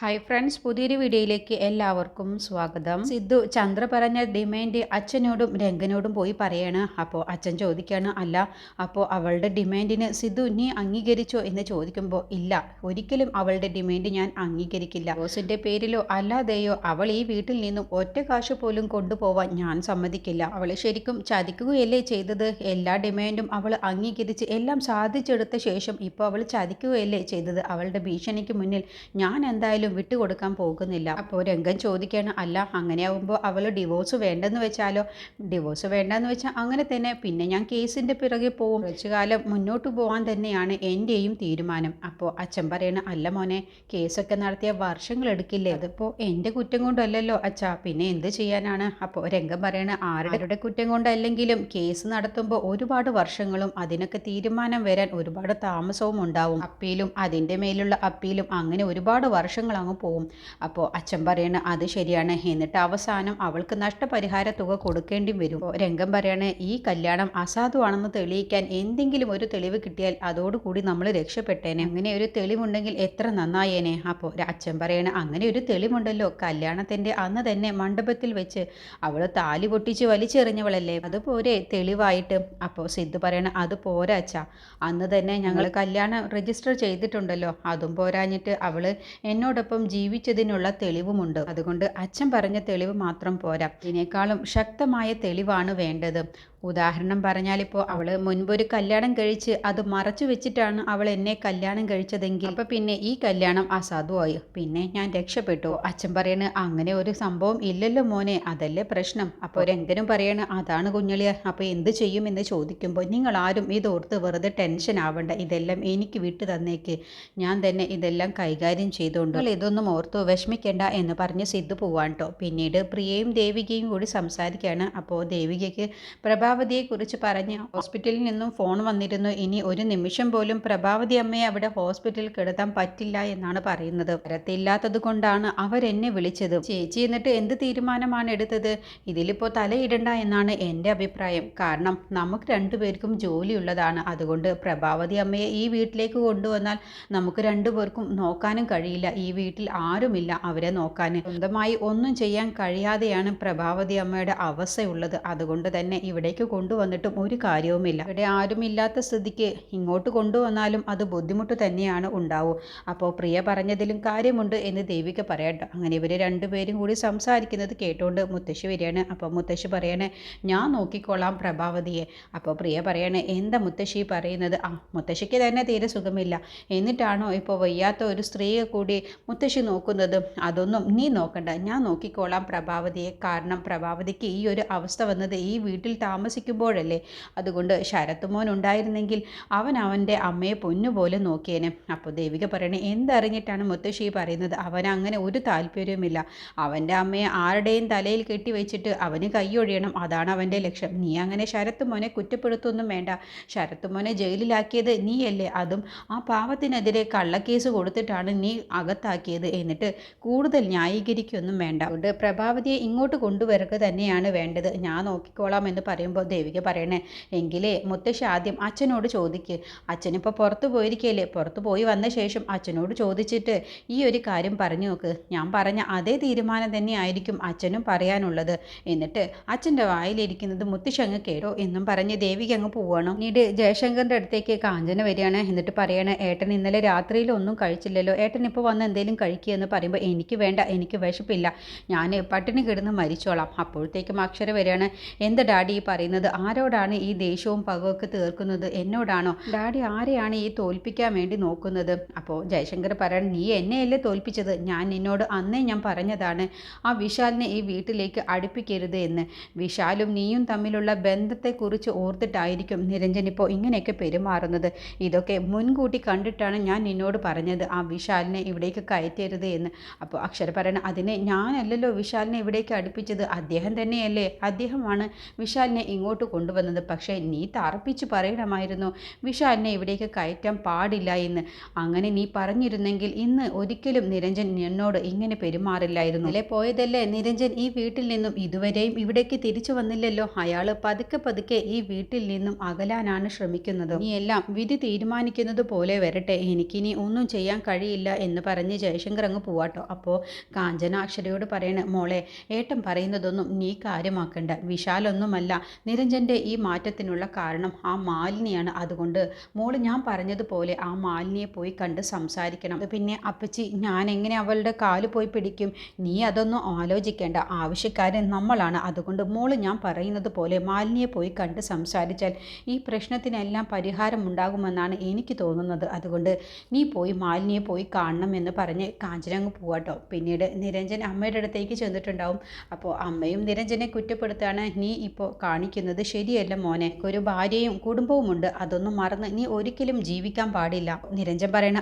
Hi friends, പുതിയൊരു വീഡിയോയിലേക്ക് എല്ലാവർക്കും സ്വാഗതം. സിദ്ധു ചന്ദ്ര പറഞ്ഞ ഡിമാൻഡ് അച്ഛനോടും രംഗനോടും പോയി പറയാണ്. അപ്പോൾ അച്ഛൻ ചോദിക്കുകയാണ്, അല്ല അപ്പോൾ അവളുടെ ഡിമാൻഡിന് സിദ്ധു നീ അംഗീകരിച്ചോ എന്ന് ചോദിക്കുമ്പോൾ, ഇല്ല, ഒരിക്കലും അവളുടെ ഡിമാൻഡ് ഞാൻ അംഗീകരിക്കില്ല. ബോസിൻ്റെ പേരിലോ അല്ലാതെയോ അവൾ ഈ വീട്ടിൽ നിന്നും ഒറ്റ കാശ് പോലും കൊണ്ടുപോവാൻ ഞാൻ സമ്മതിക്കില്ല. അവൾ ശരിക്കും ചതിക്കുകയല്ലേ ചെയ്തത്? എല്ലാ ഡിമാൻഡും അവൾ അംഗീകരിച്ച് എല്ലാം സാധിച്ചെടുത്ത ശേഷം ഇപ്പോൾ അവൾ ചതിക്കുകയല്ലേ ചെയ്തത്? അവളുടെ ഭീഷണിക്ക് മുന്നിൽ ഞാൻ എന്തായാലും വിട്ടുകൊടുക്കാൻ പോകുന്നില്ല. അപ്പോൾ രംഗൻ ചോദിക്കുകയാണ്, അല്ല അങ്ങനെയാവുമ്പോൾ അവൾ ഡിവോഴ്സ് വേണ്ടെന്ന് വെച്ചാലോ? ഡിവോഴ്സ് വേണ്ടെന്ന് വെച്ചാൽ അങ്ങനെ തന്നെ, പിന്നെ ഞാൻ കേസിൻ്റെ പിറകെ പോവും. കുറച്ചു കാലം മുന്നോട്ട് പോകാൻ തന്നെയാണ് എൻ്റെയും തീരുമാനം. അപ്പോൾ അച്ഛൻ പറയണ, അല്ല മോനെ, കേസൊക്കെ നടത്തിയ വർഷങ്ങൾ എടുക്കില്ലേ? അതിപ്പോൾ എൻ്റെ കുറ്റം കൊണ്ടല്ലല്ലോ അച്ഛാ, പിന്നെ എന്ത് ചെയ്യാനാണ്? അപ്പോൾ രംഗൻ പറയണ, ആരുടെ കുറ്റം കൊണ്ടല്ലെങ്കിലും കേസ് നടത്തുമ്പോൾ ഒരുപാട് വർഷങ്ങളും അതിനൊക്കെ തീരുമാനം വരാൻ ഒരുപാട് താമസവും ഉണ്ടാവും. അപ്പീലും അതിൻ്റെ മേലുള്ള അപ്പീലും അങ്ങനെ ഒരുപാട് വർഷങ്ങൾ അങ്ങ് പോവും. അപ്പോൾ അച്ഛൻ പറയണ, അത് ശരിയാണ്, എന്നിട്ട് അവസാനം അവൾക്ക് നഷ്ടപരിഹാര തുക കൊടുക്കേണ്ടി വരും. രംഗം പറയണ, ഈ കല്യാണം അസാധുവാണെന്ന് തെളിയിക്കാൻ എന്തെങ്കിലും ഒരു തെളിവ് കിട്ടിയാൽ അതോടുകൂടി നമ്മൾ രക്ഷപ്പെട്ടേനെ. അങ്ങനെ ഒരു തെളിവുണ്ടെങ്കിൽ എത്ര നന്നായേനെ. അപ്പോൾ അച്ഛൻ പറയണ, അങ്ങനെ ഒരു തെളിവുണ്ടല്ലോ, കല്യാണത്തിൻ്റെ അന്ന് തന്നെ മണ്ഡപത്തിൽ വെച്ച് അവൾ താലി പൊട്ടിച്ച് വലിച്ചെറിഞ്ഞവളല്ലേ, അതുപോലെ തെളിവായിട്ട്. അപ്പോൾ സിദ്ധു പറയണ, അത് പോരാ അച്ഛാ, അന്ന് തന്നെ ഞങ്ങൾ കല്യാണം രജിസ്റ്റർ ചെയ്തിട്ടുണ്ടല്ലോ, അതും പോരാഞ്ഞിട്ട് അവൾ എന്നോടൊപ്പം ജീവിച്ചതിനുള്ള തെളിവുമുണ്ട്. അതുകൊണ്ട് അച്ഛൻ പറഞ്ഞ തെളിവ് മാത്രം പോരാ, ഇതിനേക്കാളും ശക്തമായ തെളിവാണ് വേണ്ടത്. ഉദാഹരണം പറഞ്ഞാൽ, ഇപ്പോൾ അവൾ മുൻപൊരു കല്യാണം കഴിച്ച് അത് മറച്ചു വെച്ചിട്ടാണ് അവൾ എന്നെ കല്യാണം കഴിച്ചതെങ്കിൽ അപ്പം പിന്നെ ഈ കല്യാണം അസാധുവായി, പിന്നെ ഞാൻ രക്ഷപ്പെട്ടു. അച്ഛൻ പറയണ്, അങ്ങനെ ഒരു സംഭവം ഇല്ലല്ലോ മോനെ, അതല്ലേ പ്രശ്നം. അപ്പോൾ രംഗനും പറയണ്, അതാണ് കുഞ്ഞളിയ, അപ്പോൾ എന്ത് ചെയ്യുമെന്ന് ചോദിക്കുമ്പോൾ, നിങ്ങൾ ആരും ഇതോർത്ത് വെറുതെ ടെൻഷൻ ആവണ്ട, ഇതെല്ലാം എനിക്ക് വിട്ടു തന്നേക്ക്, ഞാൻ തന്നെ ഇതെല്ലാം കൈകാര്യം ചെയ്തുകൊണ്ട്, ഇതൊന്നും ഓർത്ത് വിഷമിക്കേണ്ട എന്ന് പറഞ്ഞ് സിദ്ധു പോവാൻ കേട്ടോ. പിന്നീട് പ്രിയയും ദേവികയും കൂടി സംസാരിക്കുകയാണ്. അപ്പോൾ ദേവികയ്ക്ക് പ്രഭാവതിയെക്കുറിച്ച് പറഞ്ഞ് ഹോസ്പിറ്റലിൽ നിന്നും ഫോൺ വന്നിരുന്നു. ഇനി ഒരു നിമിഷം പോലും പ്രഭാവതി അമ്മയെ അവിടെ ഹോസ്പിറ്റലിൽ കിടത്താൻ പറ്റില്ല എന്നാണ് പറയുന്നത്. വരത്തില്ലാത്തത് കൊണ്ടാണ് അവരെന്നെ വിളിച്ചത്. ചേച്ചി എന്നിട്ട് എന്ത് തീരുമാനമാണ് എടുത്തത്? ഇതിലിപ്പോൾ തലയിടണ്ട എന്നാണ് എൻ്റെ അഭിപ്രായം. കാരണം നമുക്ക് രണ്ടുപേർക്കും ജോലിയുള്ളതാണ്. അതുകൊണ്ട് പ്രഭാവതി അമ്മയെ ഈ വീട്ടിലേക്ക് കൊണ്ടുവന്നാൽ നമുക്ക് രണ്ടുപേർക്കും നോക്കാനും കഴിയില്ല. ഈ വീട്ടിൽ ആരുമില്ല അവരെ നോക്കാൻ. സ്വന്തമായി ഒന്നും ചെയ്യാൻ കഴിയാതെയാണ് പ്രഭാവതി അമ്മയുടെ അവസ്ഥയുള്ളത്. അതുകൊണ്ട് തന്നെ ഇവിടേക്ക് കൊണ്ടുവന്നിട്ടും ഒരു കാര്യവുമില്ല. ഇവിടെ ആരുമില്ലാത്ത സ്ഥിതിക്ക് ഇങ്ങോട്ട് കൊണ്ടുവന്നാലും അത് ബുദ്ധിമുട്ട് തന്നെയാണ് ഉണ്ടാവും. അപ്പോൾ പ്രിയ പറഞ്ഞതിലും കാര്യമുണ്ട് എന്ന് ദേവിക പറയട്ടെ. അങ്ങനെ ഇവർ രണ്ടുപേരും കൂടി സംസാരിക്കുന്നത് കേട്ടുകൊണ്ട് മുത്തശ്ശി വരികയാണ്. അപ്പോൾ മുത്തശ്ശി പറയണേ, ഞാൻ നോക്കിക്കോളാം പ്രഭാവതിയെ. അപ്പോൾ പ്രിയ പറയണേ, എന്താ മുത്തശ്ശി പറയുന്നത്? മുത്തശ്ശിക്ക് തന്നെ തീരെ സുഖമില്ല, എന്നിട്ടാണോ ഇപ്പോൾ വയ്യാത്ത ഒരു സ്ത്രീയെ കൂടി മുത്തശ്ശി നോക്കുന്നത്? അതൊന്നും നീ നോക്കണ്ട, ഞാൻ നോക്കിക്കോളാം പ്രഭാവതിയെ. കാരണം പ്രഭാവതിക്ക് ഈ ഒരു അവസ്ഥ വന്നത് ഈ വീട്ടിൽ താമസിക്കുമ്പോഴല്ലേ. അതുകൊണ്ട് ശരത്ത് മോൻ ഉണ്ടായിരുന്നെങ്കിൽ അവൻ അവൻ്റെ അമ്മയെ പൊന്നുപോലെ നോക്കിയേനെ. അപ്പോൾ ദേവിക പറയണേ, എന്തറിഞ്ഞിട്ടാണ് മുത്തശ്ശി പറയുന്നത്? അവൻ അങ്ങനെ ഒരു താല്പര്യവുമില്ല. അവൻ്റെ അമ്മയെ ആരുടെയും തലയിൽ കെട്ടിവെച്ചിട്ട് അവന് കൈയൊഴിയണം, അതാണ് അവൻ്റെ ലക്ഷ്യം. നീ അങ്ങനെ ശരത്ത് മോനെ കുറ്റപ്പെടുത്തൊന്നും വേണ്ട. ശരത്ത് മോനെ ജയിലിലാക്കിയത് നീയല്ലേ, അതും ആ പാവത്തിനെതിരെ കള്ളക്കേസ് കൊടുത്തിട്ടാണ് നീ അകത്താക്കിയത്. എന്നിട്ട് കൂടുതൽ ന്യായീകരിക്കൊന്നും വേണ്ട. അതുകൊണ്ട് പ്രഭാവതിയെ ഇങ്ങോട്ട് കൊണ്ടുവരിക തന്നെയാണ് വേണ്ടത്, ഞാൻ നോക്കിക്കോളാം എന്ന് പറയുമ്പോൾ ദേവിക പറയണേ, എങ്കിലേ മുത്തശ്ശി ആദ്യം അച്ഛനോട് ചോദിക്ക്. അച്ഛനിപ്പോൾ പുറത്തു പോയിരിക്കുകയല്ലേ, പുറത്തു പോയി വന്ന ശേഷം അച്ഛനോട് ചോദിച്ചിട്ട് ഈ ഒരു കാര്യം പറഞ്ഞു നോക്ക്. ഞാൻ പറഞ്ഞ അതേ തീരുമാനം തന്നെ ആയിരിക്കും അച്ഛനും പറയാനുള്ളത്. എന്നിട്ട് അച്ഛൻ്റെ വായിലിരിക്കുന്നത് മുത്തശ്ശി അങ്ങ് കേട്ടോ എന്നും പറഞ്ഞ് ദേവിക അങ്ങ് പോവുകയാണ്. പിന്നീട് ജയശങ്കറിൻ്റെ അടുത്തേക്ക് കാഞ്ചന വരികയാണ്. എന്നിട്ട് പറയണേ, ഏട്ടൻ ഇന്നലെ രാത്രിയിൽ ഒന്നും കഴിച്ചില്ലല്ലോ, ഏട്ടൻ ഇപ്പോൾ വന്ന് എന്തെങ്കിലും കഴിക്കുക എന്ന് പറയുമ്പോൾ, എനിക്ക് വേണ്ട, എനിക്ക് വിശപ്പില്ല, ഞാൻ പട്ടിണി കിടന്ന് മരിച്ചോളാം. അപ്പോഴത്തേക്കും അക്ഷര വരികയാണ്. എന്താ ഡാഡി ഈ പറയുന്നത്? ആരോടാണ് ഈ ദേഷ്യവും പകവൊക്കെ തീർക്കുന്നത്? എന്നോടാണോ? ഡാഡി ആരെയാണ് ഈ തോൽപ്പിക്കാൻ വേണ്ടി നോക്കുന്നത്? അപ്പോൾ ജയശങ്കർ പറയണം, നീ എന്നെയല്ലേ തോൽപ്പിച്ചത്? ഞാൻ നിന്നോട് അന്നേ ഞാൻ പറഞ്ഞതാണ് ആ വിശാലിനെ ഈ വീട്ടിലേക്ക് അടുപ്പിക്കരുത് എന്ന്. വിശാലും നീയും തമ്മിലുള്ള ബന്ധത്തെക്കുറിച്ച് ഓർത്തിട്ടായിരിക്കും നിരഞ്ജൻ ഇപ്പോൾ ഇങ്ങനെയൊക്കെ പെരുമാറുന്നത്. ഇതൊക്കെ മുൻകൂട്ടി കണ്ടിട്ടാണ് ഞാൻ നിന്നോട് പറഞ്ഞത് ആ വിശാലിനെ ഇവിടേക്ക് കയറ്റരുത് എന്ന്. അപ്പോൾ അക്ഷര പറയണം, അതിനെ ഞാനല്ലല്ലോ വിശാലിനെ ഇവിടേക്ക് അടുപ്പിച്ചത്, അദ്ദേഹം തന്നെയല്ലേ, അദ്ദേഹമാണ് വിശാലിനെ ഇങ്ങോട്ട് കൊണ്ടുവന്നത്. പക്ഷേ നീ തറപ്പിച്ച് പറയണമായിരുന്നു വിശാലിനെ ഇവിടേക്ക് കയറ്റാൻ പാടില്ല എന്ന്. അങ്ങനെ നീ പറഞ്ഞിരുന്നെങ്കിൽ ഇന്ന് ഒരിക്കലും നിരഞ്ജൻ എന്നോട് ഇങ്ങനെ പെരുമാറില്ലായിരുന്നു. അല്ലേ പോയതല്ലേ നിരഞ്ജൻ ഈ വീട്ടിൽ നിന്നും, ഇതുവരെയും ഇവിടേക്ക് തിരിച്ചു വന്നില്ലല്ലോ. അയാൾ പതുക്കെ പതുക്കെ ഈ വീട്ടിൽ നിന്നും അകലാനാണ് ശ്രമിക്കുന്നത്. നീ എല്ലാം വിധി തീരുമാനിക്കുന്നത് പോലെ വരട്ടെ, എനിക്കിനി ഒന്നും ചെയ്യാൻ കഴിയില്ല എന്ന് പറഞ്ഞ് ജയശങ്കർ അങ്ങ് പോവാട്ടോ. അപ്പോൾ കാഞ്ചന അക്ഷരയോട് പറയണ, മോളെ ഏട്ടൻ പറയുന്നതൊന്നും നീ കാര്യമാക്കണ്ട, വിശാലൊന്നുമല്ല നിരഞ്ജൻ്റെ ഈ മാറ്റത്തിനുള്ള കാരണം ആ മാലിനിയാണ്. അതുകൊണ്ട് മോള് ഞാൻ പറഞ്ഞതുപോലെ ആ മാലിനിയെ പോയി കണ്ട് സംസാരിക്കണം. പിന്നെ അപ്പച്ചി ഞാൻ എങ്ങനെ അവളുടെ കാല് പോയി പിടിക്കും? നീ അതൊന്നും ആലോചിക്കേണ്ട, ആവശ്യക്കാരൻ നമ്മളാണ്. അതുകൊണ്ട് മോള് ഞാൻ പറയുന്നത് പോലെ മാലിനിയെ പോയി കണ്ട് സംസാരിച്ചാൽ ഈ പ്രശ്നത്തിനെല്ലാം പരിഹാരം ഉണ്ടാകുമെന്നാണ് എനിക്ക് തോന്നുന്നത്. അതുകൊണ്ട് നീ പോയി മാലിനിയെ പോയി കാണണം എന്ന് പറഞ്ഞ് കാഞ്ചന അങ്ങ് പോവാട്ടോ. പിന്നീട് നിരഞ്ജൻ അമ്മയുടെ അടുത്തേക്ക് ചെന്നിട്ടുണ്ടാവും. അപ്പോൾ അമ്മയും നിരഞ്ജനെ കുറ്റപ്പെടുത്താണ്, നീ ഇപ്പോൾ കാണിക്കുന്നത് ശരിയല്ല മോനെ, ഒരു ഭാര്യയും കുടുംബവുമുണ്ട്, അതൊന്നും മറന്ന് നീ ഒരിക്കലും ജീവിക്കാൻ പാടില്ല. നിരഞ്ജൻ പറയണ,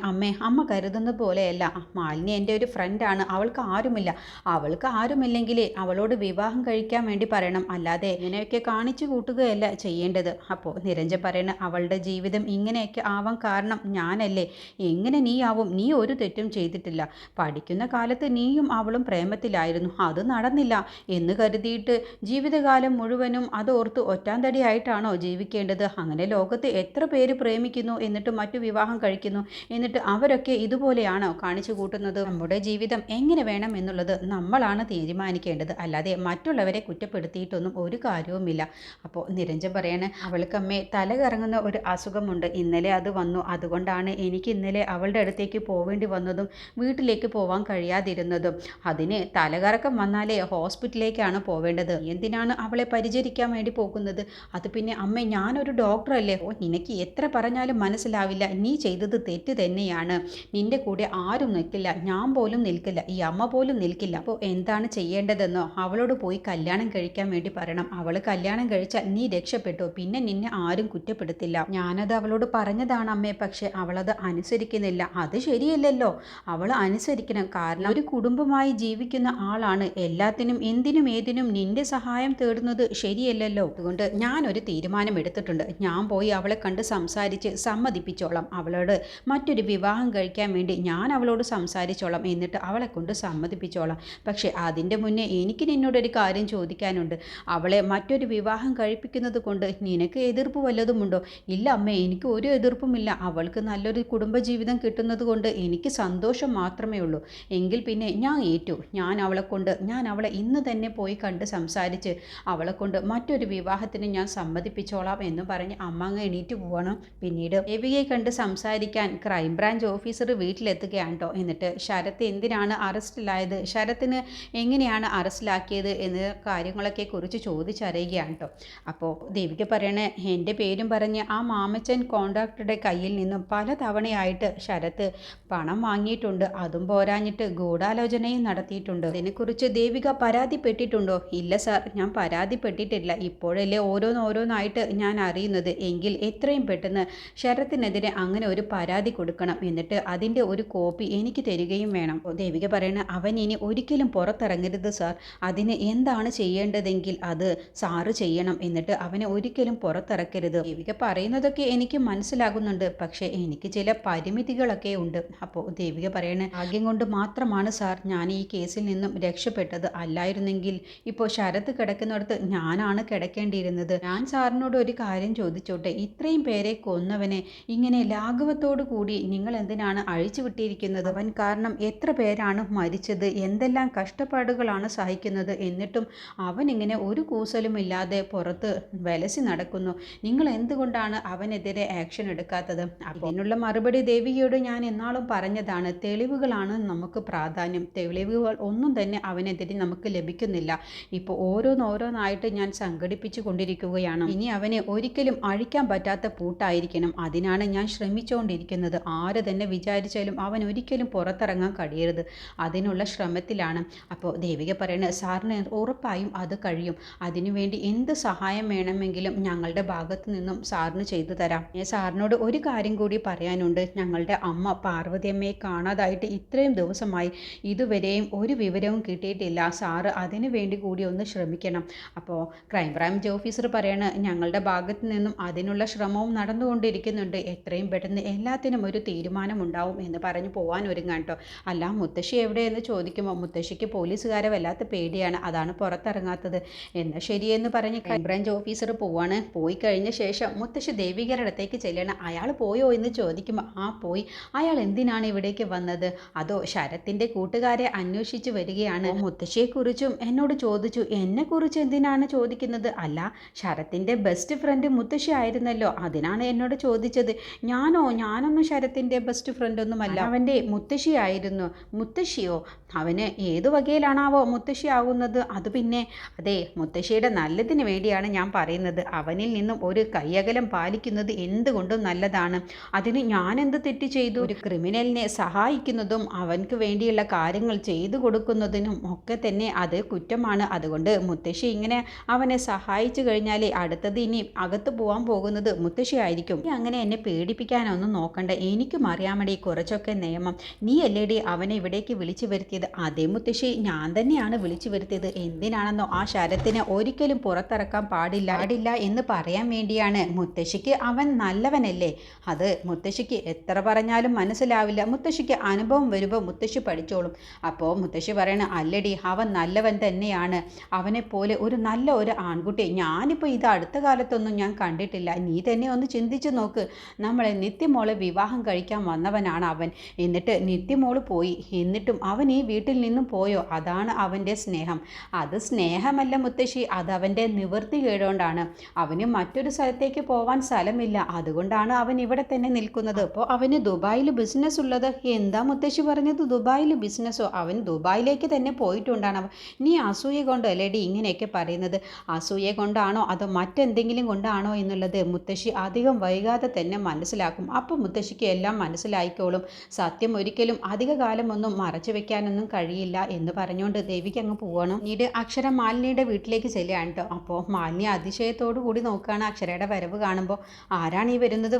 അമ്മ കരുതുന്ന പോലെയല്ല, മാലിനി എൻ്റെ ഒരു ഫ്രണ്ടാണ്, അവൾക്ക് ആരുമില്ലെങ്കിൽ അവളോട് വിവാഹം കഴിക്കാൻ വേണ്ടി പറയണം, അല്ലാതെ ഇങ്ങനെയൊക്കെ കാണിച്ചു കൂട്ടുകയല്ല ചെയ്യേണ്ടത്. അപ്പോൾ നിരഞ്ജൻ പറയണ, അവളുടെ ജീവിതം ഇങ്ങനെയൊക്കെ ആവാൻ കാരണം ഞാനല്ലേ? എങ്ങനെ നീ ആവും? നീ ഒരു തെറ്റും ചെയ്തിട്ടില്ല. പഠിക്കുന്ന കാലത്ത് നീയും അവളും പ്രേമത്തിലായിരുന്നു, അത് നടന്നില്ല എന്ന് കരുതിയിട്ട് ജീവിതകാലം മുഴുവനും അതോർത്ത് ഒറ്റാന്തടിയായിട്ടാണോ ജീവിക്കേണ്ടത്? അങ്ങനെ ലോകത്ത് എത്ര പേര് പ്രേമിക്കുന്നു, എന്നിട്ട് മറ്റു വിവാഹം കഴിക്കുന്നു, എന്നിട്ട് അവരൊക്കെ ഇതുപോലെയാണോ കാണിച്ചു കൂട്ടുന്നത്? നമ്മുടെ ജീവിതം എങ്ങനെ വേണം എന്നുള്ളത് നമ്മളാണ് തീരുമാനിക്കേണ്ടത്, അല്ലാതെ മറ്റുള്ളവരെ കുറ്റപ്പെടുത്തിയിട്ടൊന്നും ഒരു കാര്യവുമില്ല. അപ്പോൾ നിരഞ്ജൻ പറയാണ്, അവൾക്കമ്മേ തല കറങ്ങുന്ന ഒരു അസുഖമുണ്ട്, ഇന്നലെ അത് വന്നു, അതുകൊണ്ടാണ് എനിക്ക് ഇന്നലെ അവളുടെ അടുത്തേക്ക് പോവേണ്ടി വന്നതും വീട്ടിലേക്ക് പോവാൻ കഴിയാതിരുന്നതും. അതിന് തലകറക്കം വന്നാലേ ഹോസ്പിറ്റലിലേക്കാണ് പോവേണ്ടത്, എന്തിനാണ് അവളെ പരിചരിക്കാൻ വേണ്ടി പോകുന്നത്? അത് പിന്നെ അമ്മേ, ഞാനൊരു ഡോക്ടറല്ലേ? നിനക്ക് എത്ര പറഞ്ഞാലും മനസ്സിലാവില്ല, നീ ചെയ്തത് തെറ്റ് തന്നെയാണ്. നിന്റെ കൂടെ ആരും നിൽക്കില്ല, ഞാൻ പോലും നിൽക്കില്ല, ഈ അമ്മ പോലും നിൽക്കില്ല. അപ്പോൾ എന്താണ് ചെയ്യേണ്ടതെന്നോ? അവളോട് പോയി കല്യാണം കഴിക്കാൻ വേണ്ടി പറയണം. അവൾ കല്യാണം കഴിച്ചാൽ നീ രക്ഷപ്പെട്ടു, പിന്നെ നിന്നെ ആരും കുറ്റപ്പെടുത്തില്ല. ഞാനത് അവളോട് പറഞ്ഞതാണ് അമ്മേ, പക്ഷെ അവളത് അനുസരിക്കുന്നില്ല. അത് ശരിയല്ലല്ലോ, അവൾ അനുസരിക്കണം. കാരണം ഒരു കുടുംബമായി ജീവിക്കുന്ന ആളാണ്, എല്ലാത്തിനും എന്തിനും ഏതിനും നിന്റെ സഹായം തേടുന്നത് ശരിയല്ലല്ലോ. അതുകൊണ്ട് ഞാനൊരു തീരുമാനം എടുത്തിട്ടുണ്ട്, ഞാൻ പോയി അവളെ കണ്ട് സംസാരിച്ച് സമ്മതിപ്പിച്ചോളാം. അവളോട് മറ്റൊരു വിവാഹം കഴിക്കാൻ വേണ്ടി ഞാൻ അവളോട് സംസാരിച്ചോളാം, എന്നിട്ട് അവളെ കൊണ്ട് സമ്മതിപ്പിച്ചോളാം. പക്ഷേ അതിൻ്റെ മുന്നേ എനിക്ക് നിന്നോടൊരു കാര്യം ചോദിക്കാനുണ്ട്. അവളെ മറ്റൊരു വിവാഹം കഴിപ്പിക്കുന്നത് കൊണ്ട് നിനക്ക് എതിർപ്പ് വല്ലതുമുണ്ടോ? ഇല്ല അമ്മേ, എനിക്ക് ഒരു എതിർപ്പുമില്ല. അവൾക്ക് നല്ലൊരു കുടുംബജീവിതം കിട്ടുന്നത് കൊണ്ട് എനിക്ക് സന്തോഷം മാത്രമേ ഉള്ളൂ. എങ്കിൽ പിന്നെ ഞാൻ ഏറ്റു. ഞാൻ അവളെ ഇന്ന് തന്നെ പോയി കണ്ട് സംസാരിച്ച് അവളെ കൊണ്ട് മറ്റൊരു വിവാഹത്തിന് ഞാൻ സമ്മതിപ്പിച്ചോളാം എന്ന് പറഞ്ഞ് അമ്മ അങ്ങ് എണീറ്റ് പോവാണ്. പിന്നീട് ദേവികയെ കണ്ട് സംസാരിക്കാൻ ക്രൈംബ്രാഞ്ച് ഓഫീസർ വീട്ടിലെത്തുകയാണ് കേട്ടോ. എന്നിട്ട് ശരത്ത് എന്തിനാണ് അറസ്റ്റിലായത്, ശരത്തിന് എങ്ങനെയാണ് അറസ്റ്റിലാക്കിയത് എന്ന കാര്യങ്ങളൊക്കെ കുറിച്ച് ചോദിച്ചറിയുകയാണ് കേട്ടോ. അപ്പോൾ ദേവിക പറയണേ, എൻ്റെ പേരും പറഞ്ഞ് ആ മാമച്ചൻ കോൺട്രാക്ടറുടെ കയ്യിൽ നിന്നും പല തവണയായിട്ട് ശരത്ത് പണം വാങ്ങിയിട്ടുണ്ട്, അതും പോരാഞ്ഞിട്ട് ഗൂഢാലോചനയും നടത്തിയിട്ടുണ്ട്. അതിനെക്കുറിച്ച് ദേവിക പരാതിപ്പെട്ടിട്ടുണ്ടോ? ഇല്ല സാർ, ഞാൻ പരാതിപ്പെട്ടിട്ടില്ല, ഇപ്പോഴല്ലേ ഓരോന്നായിട്ട് ഞാൻ അറിയുന്നത്. എങ്കിൽ എത്രയും പെട്ടെന്ന് ശരത്തിനെതിരെ അങ്ങനെ ഒരു പരാതി കൊടുക്കണം, എന്നിട്ട് അതിൻ്റെ ഒരു കോപ്പി എനിക്ക് തരികയും വേണം. ദേവിക പറയണ, അവൻ ഇനി ഒരിക്കലും പുറത്തിറങ്ങരുത് സാർ, അതിന് എന്താണ് ചെയ്യേണ്ടതെങ്കിൽ അത് സാറ് ചെയ്യണം, എന്നിട്ട് അവനെ ഒരിക്കലും പുറത്തിറക്കരുത്. ദേവിക പറയുന്നതൊക്കെ എനിക്ക് മനസ്സിലാകുന്നുണ്ട്, പക്ഷേ എനിക്ക് ചില പരിമിതികളൊക്കെ ഉണ്ട്. അപ്പോൾ ദേവിക പറയണ, ഭാഗ്യം കൊണ്ട് മാത്രമാണ് സാർ ഞാൻ ഈ കേസിൽ നിന്നും രക്ഷപ്പെട്ടത്, അല്ലായിരുന്നെങ്കിൽ ഇപ്പോൾ ശരത്ത് കിടക്കുന്നിടത്ത് ഞാനാണ് കിടക്കേണ്ടിയിരുന്നത്. ഞാൻ സാറിനോട് ഒരു കാര്യം ചോദിച്ചോട്ടെ, ഇത്രയും പേരെ കൊന്നവനെ ഇങ്ങനെ ലാഘവത്തോടു കൂടി നിങ്ങൾ എന്തിനാണ് അഴിച്ചു വിട്ടിരിക്കുന്നത്? അവൻ കാരണം എത്ര പേരാണ് മരിച്ചത്, എന്തെല്ലാം കഷ്ടപ്പാടുകളാണ് സഹിക്കുന്നത്, എന്നിട്ടും അവൻ ഇങ്ങനെ ഒരു കൂസലുമില്ലാതെ പുറത്ത് വലസി നടക്കുന്നു. നിങ്ങൾ എന്തുകൊണ്ടാണ് അവനെതിരെ ആക്ഷൻ എടുക്കാത്തത്? അതിനുള്ള മറുപടി ദേവികയോട് ഞാൻ എന്നാളും പറഞ്ഞതാണ്, തെളിവുകളാണ് നമുക്ക് പ്രാധാന്യം. തെളിവുകൾ ഒന്നും തന്നെ അവനെതിരെ നമുക്ക് ലഭിക്കുന്നില്ല. ഇപ്പോൾ ഓരോന്നായിട്ട് ഞാൻ സംഘടിപ്പിച്ചു കൊണ്ടിരിക്കുകയാണ്. ഇനി അവനെ ഒരിക്കലും അഴിക്കാൻ പറ്റാത്ത പൂട്ടായിരിക്കണം, അതിനാണ് ഞാൻ ശ്രമിച്ചുകൊണ്ടിരിക്കുന്നത്. ആര് തന്നെ വിചാരിച്ചാലും അവൻ ഒരിക്കലും പുറത്തിറങ്ങാൻ കഴിയരുത്, അതിനുള്ള ശ്രമത്തിലാണ്. അപ്പോൾ ദേവിക പറയുന്നത്, സാറിന് ഉറപ്പായും അത് കഴിയും, അതിനുവേണ്ടി എന്ത് സഹായം വേണമെങ്കിലും ഞങ്ങളുടെ ഭാഗത്തു നിന്നും സാറിന് ചെയ്തു തരാം. സാറിനോട് ഒരു കാര്യം കൂടി പറയാനുണ്ട്, ഞങ്ങളുടെ അമ്മ പാർവതിയമ്മയെ കാണാതായിട്ട് ഇത്രയും ദിവസമായി, ഇതുവരെയും ഒരു വിവരവും കിട്ടിയിട്ടില്ല. സാറ് അതിനു വേണ്ടി കൂടി ഒന്ന് ശ്രമിക്കണം. അപ്പോൾ ക്രൈംബ്രാഞ്ച് ഓഫീസർ പറയാണ്, ഞങ്ങളുടെ ഭാഗത്തു നിന്നും അതിനുള്ള ശ്രമവും നടന്നുകൊണ്ടിരിക്കുന്നുണ്ട്, എത്രയും പെട്ടെന്ന് എല്ലാത്തിനും ഒരു തീരുമാനമുണ്ടാവും എന്ന് പറഞ്ഞു പോകാൻ ഒരുങ്ങാൻ കേട്ടോ. അല്ല മുത്തശ്ശി എവിടെയെന്ന് ചോദിക്കുമ്പോൾ മുത്തശ്ശിക്ക് പോലീസുകാരെ വല്ലാത്ത പേടിയാണ്, അതാണ് പുറത്തിറങ്ങാത്തത്. എന്നാൽ ശരിയെന്ന് പറഞ്ഞ് ക്രൈംബ്രാഞ്ച് ഓഫീസർ പോവാണ്. പോയി കഴിഞ്ഞ ശേഷം മുത്തശ്ശി ദേവികയുടെ അടുത്തേക്ക് ചെല്ലണം. അയാൾ പോയോ എന്ന് ചോദിക്കുമ്പോൾ ആ പോയി. അയാൾ എന്തിനാണ് ഇവിടേക്ക് വന്നത്? വന്നത്, അതോ ശരത്തിൻ്റെ കൂട്ടുകാരെ അന്വേഷിച്ച് വരികയാണ്? മുത്തശ്ശിയെക്കുറിച്ചും എന്നോട് ചോദിച്ചു. എന്നെക്കുറിച്ച് എന്തിനാണ് ചോദിക്കുന്നത്? അല്ല, ശരത്തിൻ്റെ ബെസ്റ്റ് ഫ്രണ്ട് മുത്തശ്ശി ആയിരുന്നല്ലോ, അതിനാണ് എന്നോട് ചോദിച്ചത്. ഞാനൊന്നും ശരത്തിൻ്റെ ബെസ്റ്റ് ഫ്രണ്ടൊന്നുമല്ല, അവൻ്റെ മുത്തശ്ശിയായിരുന്നു. മുത്തശ്ശിയോ? അവന് ഏതു വകയിലാണാവോ മുത്തശ്ശിയാകുന്നത്? അത് പിന്നെ അതെ, മുത്തശ്ശിയുടെ നല്ലതിന് വേണ്ടിയാണ് ഞാൻ പറയുന്നത്. അവനിൽ നിന്നും ഒരു കയ്യകലം പാലിക്കുന്നത് എന്തുകൊണ്ടും നല്ലതാണ്. അതിന് ഞാനെന്ത് തെറ്റ് ചെയ്തു? ഒരു ക്രിമിനലിനെ സഹായിക്കുന്നതും അവൻക്ക് വേണ്ടിയുള്ള കാര്യങ്ങൾ ചെയ്തു കൊടുക്കുന്നതിനും ഒക്കെ തന്നെ അത് കുറ്റമാണ്. അതുകൊണ്ട് മുത്തശ്ശി ഇങ്ങനെ അവനെ സഹായിച്ചു കഴിഞ്ഞാൽ അടുത്തത് ഇനി അകത്ത് പോകാൻ പോകുന്നത് മുത്തശ്ശിയായിരിക്കും. നീ അങ്ങനെ എന്നെ പേടിപ്പിക്കാനൊന്നും നോക്കണ്ട, എനിക്കും അറിയാമടി കുറച്ചൊക്കെ നിയമം. നീ അല്ലേടി അവനെ ഇവിടേക്ക് വിളിച്ചു വരുത്തിയത്? അതേ മുത്തശ്ശി, ഞാൻ തന്നെയാണ് വിളിച്ചു വരുത്തിയത്. എന്തിനാണെന്നോ, ആ ശരത്തിനെ ഒരിക്കലും പുറത്തിറക്കാൻ പാടില്ല എന്ന് പറയാൻ വേണ്ടിയാണ്. മുത്തശ്ശിക്ക് അവൻ നല്ലവനല്ലേ, അത് മുത്തശ്ശിക്ക് എത്ര പറഞ്ഞാലും മനസ്സിലാവില്ല. മുത്തശ്ശിക്ക് അനുഭവം വരുമ്പോൾ മുത്തശ്ശി പഠിച്ചോളും. അപ്പോൾ മുത്തശ്ശി പറയണ, അല്ലടി അവൻ നല്ലവൻ തന്നെയാണ്, അവനെപ്പോലെ നല്ല ഒരു ആൺകുട്ടി ഞാനിപ്പോൾ ഇത് അടുത്ത കാലത്തൊന്നും ഞാൻ കണ്ടിട്ടില്ല. നീ തന്നെ ഒന്ന് ചിന്തിച്ചു നോക്ക്. നമ്മളെ നിത്യമോളെ വിവാഹം കഴിക്കാൻ വന്നവനാണ് അവൻ. എന്നിട്ട് നിത്യമോള് പോയി, എന്നിട്ടും അവൻ ഈ വീട്ടിൽ നിന്നും പോയോ? അതാണ് അവൻ്റെ സ്നേഹം. അത് സ്നേഹമല്ല മുത്തശ്ശി, അത് അവൻ്റെ നിവൃത്തി കേടുകൊണ്ടാണ്. അവന് മറ്റൊരു സ്ഥലത്തേക്ക് പോവാൻ സ്ഥലമില്ല, അതുകൊണ്ടാണ് അവൻ ഇവിടെ തന്നെ നിൽക്കുന്നത്. അപ്പോൾ അവന് ദുബായിൽ ബിസിനസ് ഉള്ളത്. എന്താ മുത്തശ്ശി പറഞ്ഞത്? ദുബായിൽ ബിസിനസ്സോ? അവൻ ദുബായിലേക്ക് തന്നെ പോയിട്ടുണ്ടാണ്. നീ അസൂയ കൊണ്ടല്ലേടി ഇങ്ങനെയൊക്കെ പറയുന്നത്? അസൂയ കൊണ്ടാണോ അതോ മറ്റെന്തെങ്കിലും കൊണ്ടാണോ എന്നുള്ളത് മുത്തശ്ശി അധികം വൈകാതെ തന്നെ മനസ്സിലാക്കും. അപ്പോൾ മുത്തശ്ശിക്ക് എല്ലാം മനസ്സിലായിക്കോളും. സത്യം ഒരിക്കലും അധിക കാലമൊന്നും മറച്ചു വെക്കാനൊന്നും കഴിയില്ല എന്ന് പറഞ്ഞുകൊണ്ട് ദേവിക്ക് അങ്ങ് പോവണം. പിന്നീട് അക്ഷര മാലിനിയുടെ വീട്ടിലേക്ക് ചെല്ലുകയാണ് കേട്ടോ. അപ്പോൾ മാലിനി അതിശയത്തോടു കൂടി നോക്കുകയാണ് അക്ഷരയുടെ വരവ് കാണുമ്പോൾ. ആരാണ് ഈ വരുന്നത്?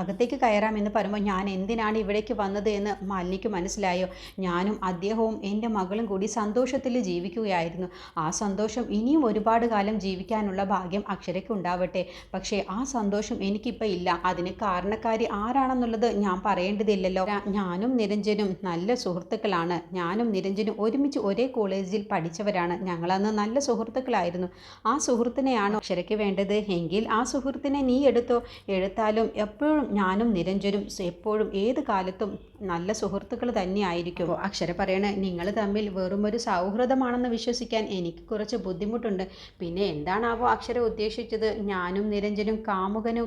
അകത്തേക്ക് കയറാമെന്ന് പറയുമ്പോൾ ഞാൻ എന്തിനാണ് ഇവിടേക്ക് വന്നത് എന്ന് മാലിനിക്ക് മനസ്സിലായോ? ഞാനും അദ്ദേഹവും എൻ്റെ മകളും കൂടി സന്തോഷത്തിൽ ജീവിക്കുകയായിരുന്നു. ആ സന്തോഷം ഇനിയും ഒരുപാട് കാലം ജീവിക്കാനുള്ള ഭാഗ്യം അക്ഷരയ്ക്ക് ഉണ്ടാവട്ടെ. പക്ഷേ ആ സന്തോഷം എനിക്കിപ്പോൾ ഇല്ല. അതിന് കാരണക്കാരി ആരാണെന്നുള്ളത് ഞാൻ പറയേണ്ടതില്ലല്ലോ. ഞാനും നിരഞ്ജനും നല്ല സുഹൃത്തുക്കളാണ്. ഞാനും നിരഞ്ജനും ഒരുമിച്ച് ഒരേ കോളേജിൽ പഠിച്ചവരാണ്. ഞങ്ങളന്ന് നല്ല സുഹൃത്തുക്കളായിരുന്നു. ആ സുഹൃത്തിനെയാണോ അക്ഷരയ്ക്ക് വേണ്ടത്? എങ്കിൽ ആ സുഹൃത്തിനെ നീ എടുത്താലും എപ്പോഴും ഞാനും നിരഞ്ജനും എപ്പോഴും ഏത് കാലത്തും നല്ല സുഹൃത്തുക്കൾ തന്നെയായിരിക്കും. അക്ഷര പറയണേ, നിങ്ങൾ തമ്മിൽ വെറുമൊരു സൗഹൃദമാണെന്ന് വിശ്വസിക്കാൻ എനിക്ക് കുറച്ച് ബുദ്ധിമുട്ടുണ്ട്. പിന്നെ എന്താണാവോ അക്ഷര ഉദ്ദേശിച്ചത്? ഞാനും നിരഞ്ജനും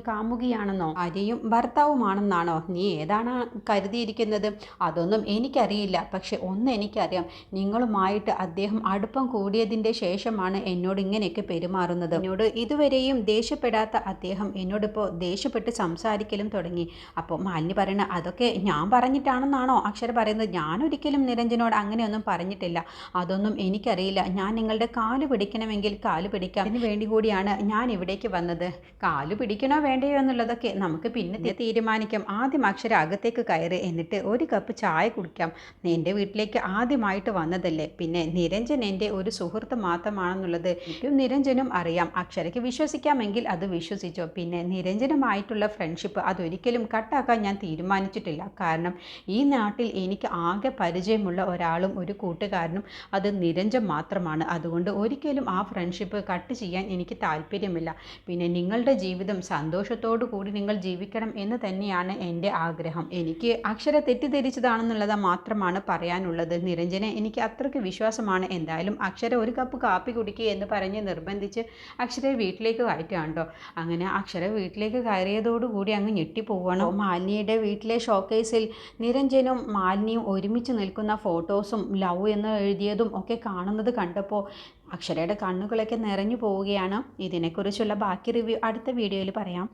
കാമുകിയാണെന്നോ ഭാര്യയും ഭർത്താവുമാണെന്നാണോ? നീ ഏതാണ് കരുതിയിരിക്കുന്നത്? അതൊന്നും എനിക്കറിയില്ല. പക്ഷെ ഒന്ന് എനിക്കറിയാം, നിങ്ങളുമായിട്ട് അദ്ദേഹം അടുപ്പം കൂടിയതിൻ്റെ ശേഷമാണ് എന്നോട് ഇങ്ങനെയൊക്കെ പെരുമാറുന്നത്. എന്നോട് ഇതുവരെയും ദേഷ്യപ്പെടാത്ത അദ്ദേഹം എന്നോടിപ്പോൾ ദേഷ്യപ്പെട്ട് സംസാരിക്കലും തുടങ്ങി. അപ്പോൾ മാലിനി പറയണ, അതൊക്കെ ഞാൻ പറഞ്ഞിട്ടാണെന്നാണോ അക്ഷര പറയുന്നത്? ഞാനൊരിക്കലും നിരഞ്ജനോട് അങ്ങനെയൊന്നും പറഞ്ഞിട്ടില്ല. അതൊന്നും എനിക്കറിയില്ല. ഞാൻ നിങ്ങളുടെ കാല് പിടിക്കണമെങ്കിൽ കാല് പിടിക്കാം. അതിന് വേണ്ടി കൂടിയാണ് ഞാൻ ഇവിടേക്ക് വന്നത്. കാല് പിടിക്കണോ വേണ്ടയോ എന്നുള്ളതൊക്കെ നമുക്ക് പിന്നെ തീരുമാനിക്കാം. ആദ്യം അക്ഷര അകത്തേക്ക് കയറി, എന്നിട്ട് ഒരു കപ്പ് ചായ കുടിക്കാം. എൻ്റെ വീട്ടിലേക്ക് ആദ്യമായിട്ട് വന്നതല്ലേ. പിന്നെ നിരഞ്ജൻ എൻ്റെ ഒരു സുഹൃത്ത് മാത്രമാണെന്നുള്ളത് എനിക്കും നിരഞ്ജനും അറിയാം. അക്ഷരയ്ക്ക് വിശ്വസിക്കാമെങ്കിൽ അത് വിശ്വസിച്ചോ. പിന്നെ നിരഞ്ജനുമായിട്ടുള്ള ഫ്രണ്ട്ഷിപ്പ് അതൊരിക്കലും കട്ടാക്കാൻ ഞാൻ തീരുമാനിച്ചിട്ടില്ല. കാരണം ഈ നാട്ടിൽ എനിക്ക് ആകെ പരിചയമുള്ള ഒരാളും ഒരു കൂട്ടുകാരനും അത് നിരഞ്ജൻ മാത്രമാണ്. അതുകൊണ്ട് ഒരിക്കലും ആ ഫ്രണ്ട്ഷിപ്പ് കട്ട് ചെയ്യാൻ എനിക്ക് താല്പര്യമില്ല. പിന്നെ നിങ്ങളുടെ ജീവിതം സന്തോഷത്തോടു കൂടി നിങ്ങൾ ജീവിക്കണം എന്ന് തന്നെയാണ് എൻ്റെ ആഗ്രഹം. എനിക്ക് അക്ഷര തെറ്റിദ്ധരിച്ചതാണെന്നുള്ളത് മാത്രമാണ് പറയാനുള്ളത്. നിരഞ്ജനെ എനിക്ക് അത്രയ്ക്ക് വിശ്വാസമാണ്. എന്തായാലും അക്ഷര ഒരു കപ്പ് കാപ്പി കുടിക്കുക എന്ന് പറഞ്ഞ് നിർബന്ധിച്ച് അക്ഷരയെ വീട്ടിലേക്ക് കയറ്റുകയാണ് കേട്ടോ. അങ്ങനെ അക്ഷര വീട്ടിലേക്ക് കയറിയതോടുകൂടി അങ്ങ് ഞെട്ടിപ്പോവാണ്. മാലിനിയുടെ വീട്ടിലെ ഷോക്കേസിൽ നിരഞ്ജനും മാലിനിയും ഒരുമിച്ച് നിൽക്കുന്ന ഫോട്ടോസും ലവ് എന്ന് എഴുതിയതും ഒക്കെ കാണുന്നത് കണ്ടപ്പോൾ അക്ഷരയുടെ കണ്ണുകളൊക്കെ നിറഞ്ഞു പോവുകയാണ്. ഇതിനെക്കുറിച്ചുള്ള ബാക്കി റിവ്യൂ അടുത്ത വീഡിയോയിൽ പറയാം.